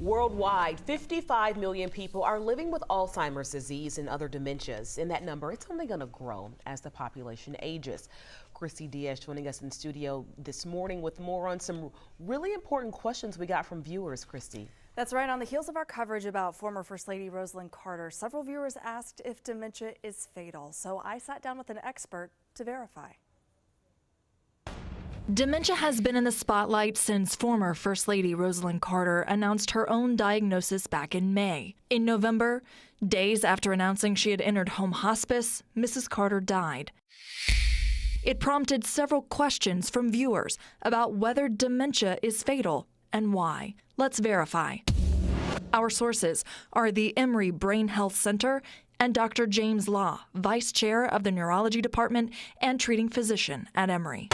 Worldwide, 55 million people are living with Alzheimer's disease and other dementias. And that number, it's only going to grow as the population ages. Christy Diaz joining us in studio this morning with more on some really important questions we got from viewers, Christy. That's right. On the heels of our coverage about former First Lady Rosalind Carter, several viewers asked if dementia is fatal. So I sat down with an expert to verify. Dementia has been in the spotlight since former First Lady Rosalind Carter announced her own diagnosis back in May. In November, days after announcing she had entered home hospice, Mrs. Carter died. It prompted several questions from viewers about whether dementia is fatal and why. Let's verify. Our sources are the Emory Brain Health Center and Dr. James Law, Vice Chair of the Neurology Department and treating physician at Emory.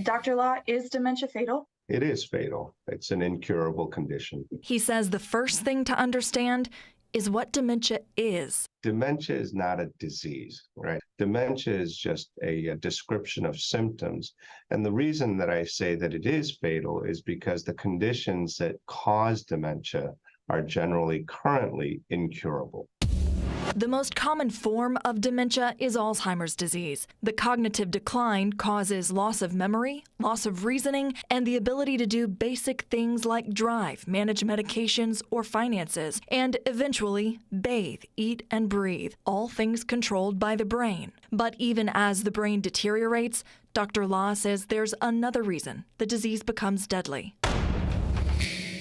Dr. Law, is dementia fatal? It is fatal. It's an incurable condition. He says the first thing to understand is what dementia is. Dementia is not a disease, right? Dementia is just a description of symptoms. And the reason that I say that it is fatal is because the conditions that cause dementia are generally currently incurable. The most common form of dementia is Alzheimer's disease. The cognitive decline causes loss of memory, loss of reasoning, and the ability to do basic things like drive, manage medications or finances, and eventually bathe, eat, and breathe, all things controlled by the brain. But even as the brain deteriorates, Dr. Law says there's another reason the disease becomes deadly.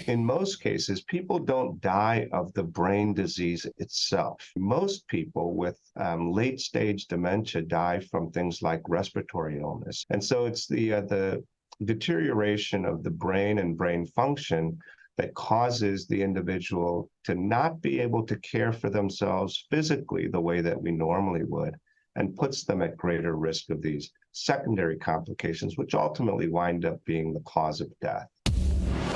In most cases, people don't die of the brain disease itself. Most people with late-stage dementia die from things like respiratory illness. And so it's the deterioration of the brain and brain function that causes the individual to not be able to care for themselves physically the way that we normally would, and puts them at greater risk of these secondary complications, which ultimately wind up being the cause of death.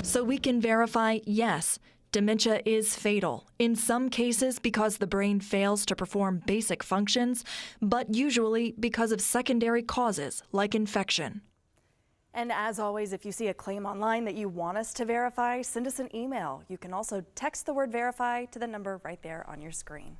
So we can verify, yes, dementia is fatal, in some cases because the brain fails to perform basic functions, but usually because of secondary causes like infection. And as always, if you see a claim online that you want us to verify, send us an email. You can also text the word verify to the number right there on your screen.